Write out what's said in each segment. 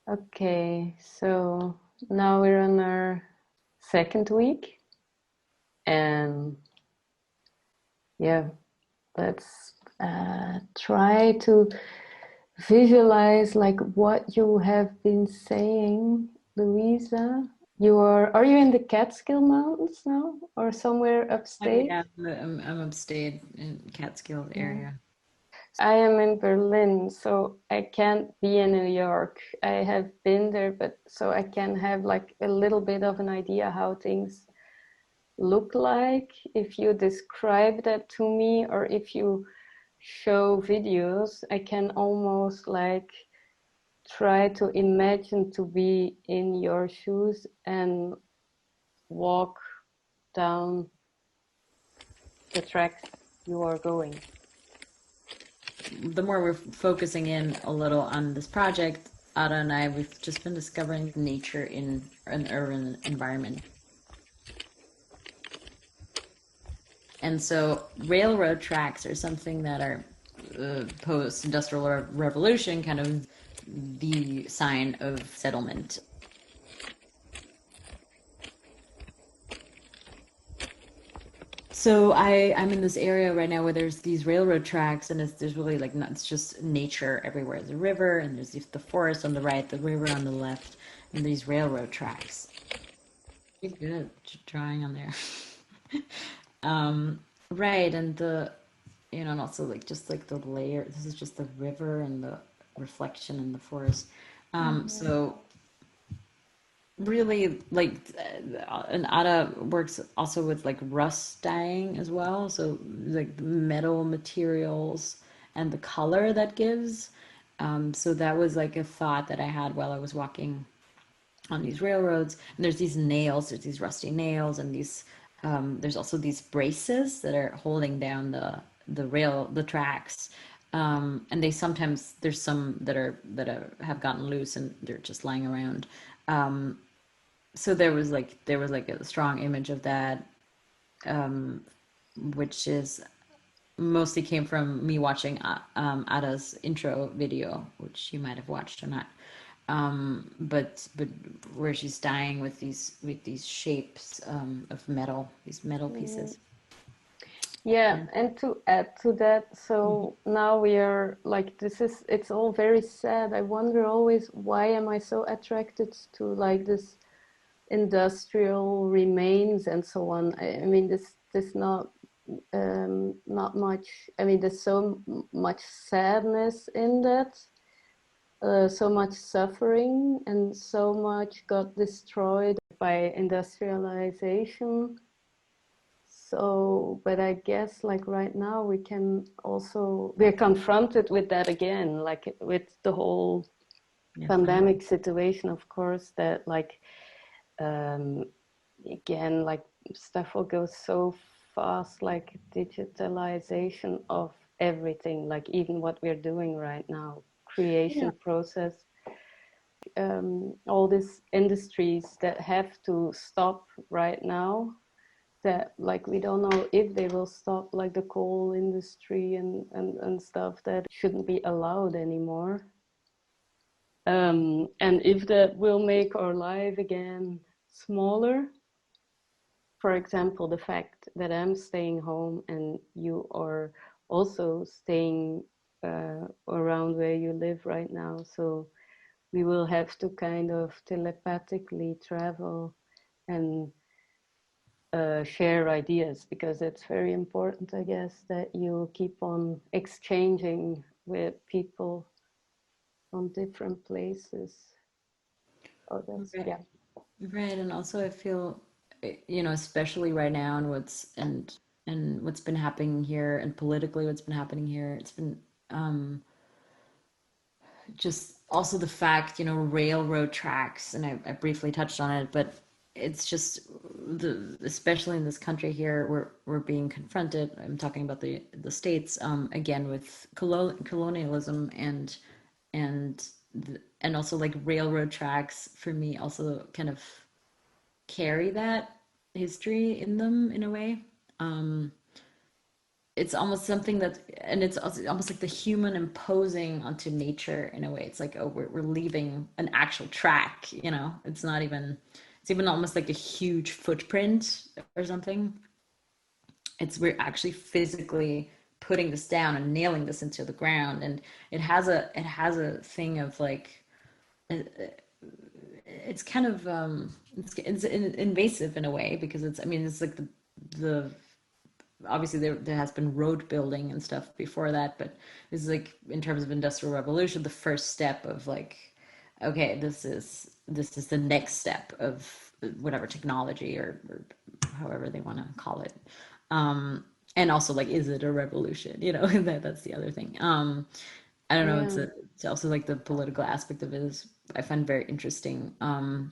Okay, so now we're on our second week, and yeah, let's try to visualize like what you have been saying, Luisa. Are you in the Catskill Mountains now, or somewhere upstate? Yeah, I'm upstate in Catskill Yeah. area. I am in Berlin, so I can't be in New York. I have been there, but so I can have like a little bit of an idea how things look like if you describe that to me, or if you show videos. I can almost like try to imagine to be in your shoes and walk down the tracks you are going. The more we're focusing in a little on this project, Ada and I, we've just been discovering nature in an urban environment. And so railroad tracks are something that are post-industrial revolution kind of the sign of settlement. So I'm in this area right now where there's these railroad tracks, and there's really like not, it's just nature everywhere. There's a river, and there's the forest on the right, the river on the left, and these railroad tracks. Pretty good drawing on there. um, right, and and also like just like the layer. This is just the river and the reflection in the forest. So really like and Ada works also with like rust dyeing as well, so like metal materials and the color that gives. So that was like a thought that I had while I was walking on these railroads, and there's these rusty nails, and these there's also these braces that are holding down the tracks. And they sometimes there's some have gotten loose and they're just lying around. So there was like a strong image of that, which is mostly came from me watching Ada's intro video, which you might have watched or not. But where she's dying with these shapes of metal, these metal Mm. pieces. Yeah, And and to add to that, so now we are like, it's all very sad. I wonder always, why am I so attracted to like this industrial remains and so on? I mean, this not much. I mean, there's so much sadness in that, so much suffering, and so much got destroyed by industrialization. So, but I guess like right now we're confronted with that again, like with the whole yeah, pandemic situation, of course, that like, um, again, like stuff will go so fast, like digitalization of everything, like even what we're doing right now, yeah, creation process, all these industries that have to stop right now, that like we don't know if they will stop, like the coal industry and stuff that shouldn't be allowed anymore, and if that will make our life again smaller. For example, the fact that I'm staying home and you are also staying around where you live right now, so we will have to kind of telepathically travel and share ideas, because it's very important, I guess, that you keep on exchanging with people from different places. Oh, that's, right, yeah. right. And also I feel, especially right now, and what's been happening here, and politically what's been happening here, it's been um just also the fact, railroad tracks, and I briefly touched on it, but it's just especially in this country here, we're being confronted. I'm talking about the states, again, with colonialism, and and also like railroad tracks for me also kind of carry that history in them in a way. Um, it's almost something that, and it's almost like the human imposing onto nature in a way. It's like, oh, we're leaving an actual track, you know. It's not even, it's even almost like a huge footprint or something. It's, we're actually physically putting this down and nailing this into the ground. And it has a thing of like, it's kind of it's invasive in a way, because it's, I mean, it's like the obviously there has been road building and stuff before that, but this is like, in terms of industrial revolution, the first step of like, okay, this is the next step of whatever technology, or however they want to call it. And also, like, is it a revolution, you know? That's the other thing. I don't know, Yeah, it's also like the political aspect of it is, I find very interesting. And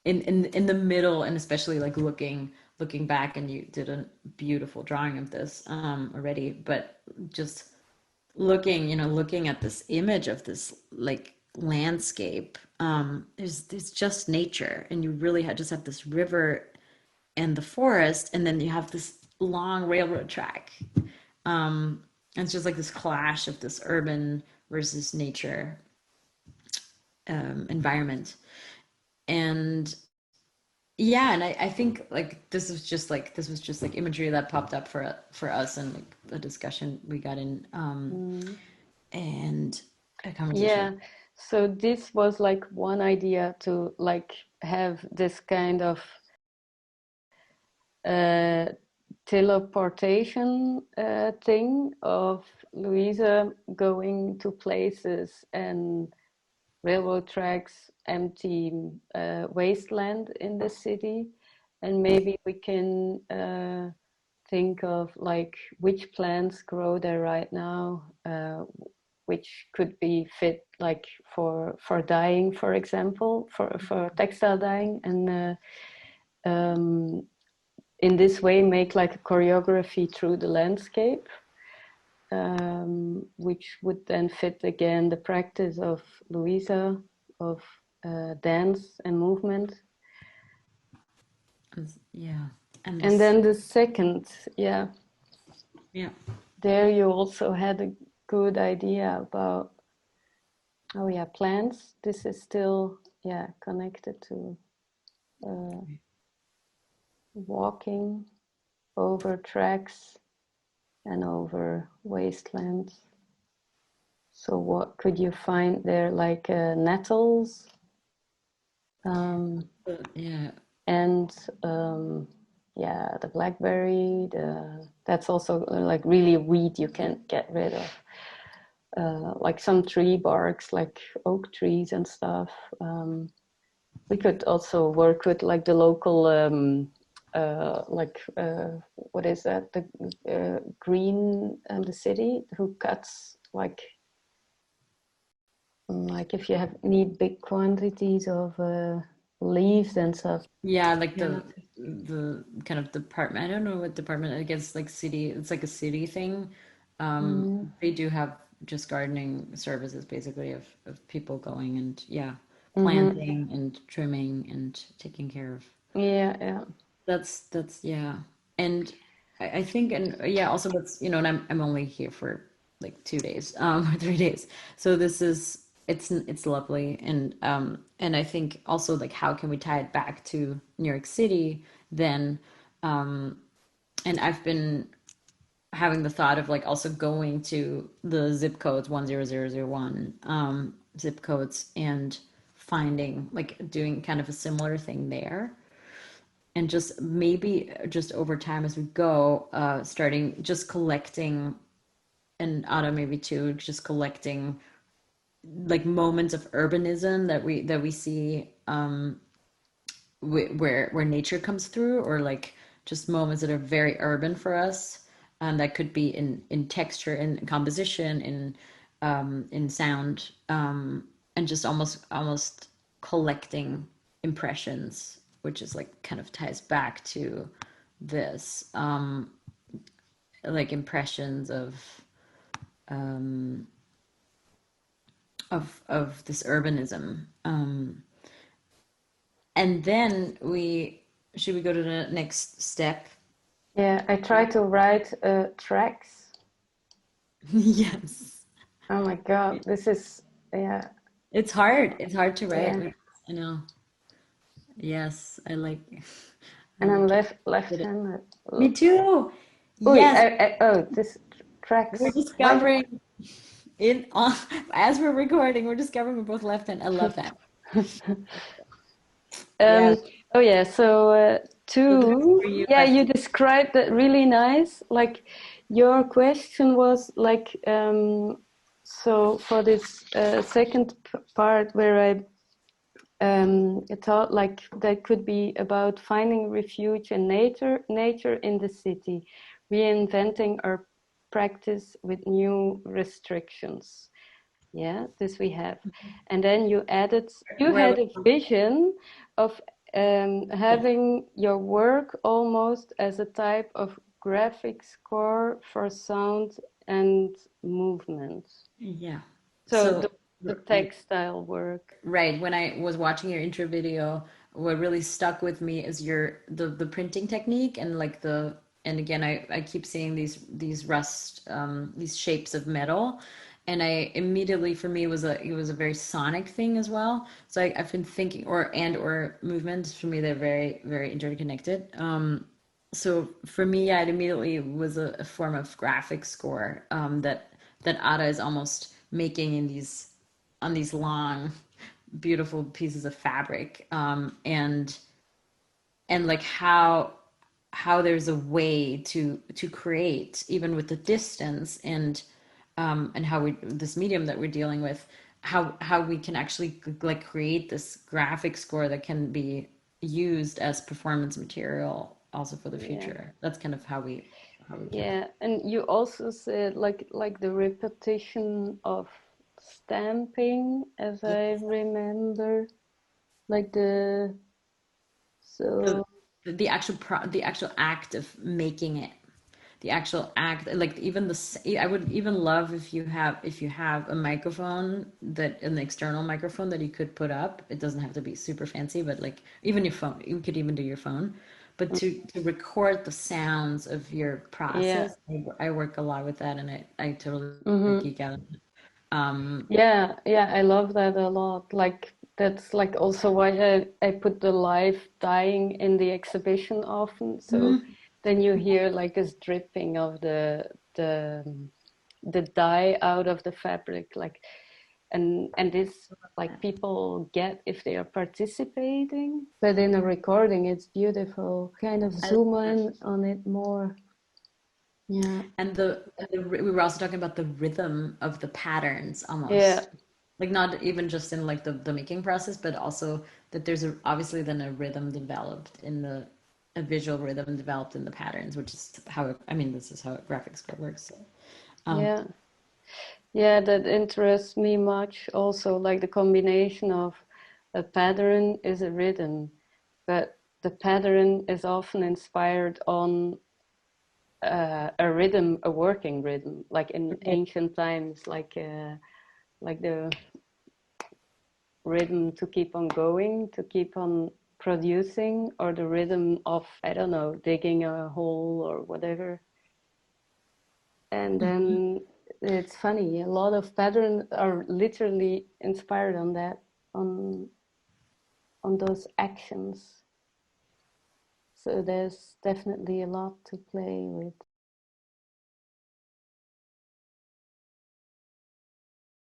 in the middle, and especially like looking back, and you did a beautiful drawing of this already, but just looking, you know, looking at this image of this like landscape, there's just nature, and you really just have this river and the forest, and then you have this long railroad track. And it's just like this clash of this urban versus nature environment. And yeah, and I think like this was just like imagery that popped up for us, and like the discussion we got in, mm, and a conversation. yeah. So this was like one idea to like have this kind of uh, teleportation thing of Luisa going to places and railroad tracks, empty wasteland in the city, and maybe we can think of like which plants grow there right now, which could be fit like for dyeing, for example, for textile dyeing, and in this way make like a choreography through the landscape, which would then fit again the practice of Luisa of dance and movement. Yeah, and And this, then the second, yeah, yeah, there you also had a good idea about, oh yeah, plants. This is still, yeah, connected to uh, walking over tracks and over wastelands. So what could you find there? Like nettles, um, yeah, and yeah, the blackberry. That's also like really a weed you can't get rid of. Like some tree barks, like oak trees and stuff. We could also work with like the local, like what is that? The green and the city who cuts like if you have need big quantities of leaves and stuff. yeah, like Yeah. the kind of department, I don't know what department, I guess like city, it's like a city thing. Mm, They do have just gardening services, basically, of people going and, yeah, mm-hmm. planting and trimming and taking care of. Yeah, yeah. That's yeah. And I think, and yeah, also that's, you know, and I'm only here for like 2 days, or 3 days. So this is, it's lovely. And I think also, like, how can we tie it back to New York City then? And I've been having the thought of like also going to the zip codes 10001 zip codes, and finding, like, doing kind of a similar thing there, and just maybe just over time as we go, starting just collecting, and Ada maybe too, just collecting like moments of urbanism that we see, where nature comes through, or like just moments that are very urban for us, and that could be in texture, in composition, in sound, and just almost collecting impressions, which is like kind of ties back to this, like impressions um, of this urbanism. And then we should we go to the next step? Yeah, I try to write tracks. Yes. Oh my God, this is yeah, It's hard. It's hard to write. yeah. I know. Yes, I like I And I'm like it. Did it. left-handed. Me too. Oh, Yes, oh, this we're tracks. Why do discovering in on as we're recording, we're discovering we're both left hand. I love that. Um, Yes. oh yeah, so So this is two, for you, yeah, you lefty. described that really nice. Like your question was like, so for this second part where I thought like that could be about finding refuge in nature in the city, reinventing our practice with new restrictions. Yeah, this we have. And then you Where had a vision of having your work almost as a type of graphic score for sound and movement. yeah. So So the textile work. right, when I was watching your intro video, what really stuck with me is your the printing technique and like the and again I keep seeing these rust these shapes of metal and I immediately for me it was a very sonic thing as well. So I've been thinking or movements for me they're very interconnected. So for me, yeah, it immediately was a form of graphic score that Ada is almost making in these on these long, beautiful pieces of fabric, and like how there's a way to create even with the distance and how we this medium that we're dealing with how we can actually like create this graphic score that can be used as performance material also for the Yeah. future. That's kind of how we came. Yeah, and you also said like the repetition of stamping, as Yeah. I remember, like the So so the actual act of making it, the actual act, like even I would even love if you have a microphone that an external microphone that you could put up. It doesn't have to be super fancy, but like even your phone, you could even do your phone. But to record the sounds of your yeah. process, I work a lot with that, and I totally Mm-hmm. geek out. Um, Yeah, yeah, I love that a lot. Like that's like also why I put the live dyeing in the exhibition often. So mhm. then you hear like this dripping of the the dye out of the fabric, like and this like people get if they are participating. But in a recording, it's beautiful. Kind of I love zoom that. in on it more. Yeah, And we were also talking about the rhythm of the patterns yeah, almost. Like not even just in like the making process, but also that there's obviously then a rhythm developed in a visual rhythm developed in the patterns, which is how I mean this is how graphics score works. So, um, yeah. Yeah, that interests me much also, like the combination of a pattern is a rhythm, but the pattern is often inspired on a rhythm, a working rhythm, like in right. ancient times, like the rhythm to keep on going, to keep on producing, or the rhythm of, I don't know, digging a hole or whatever. And then it's funny, a lot of patterns are literally inspired on that, on on those actions. So there's definitely a lot to play with.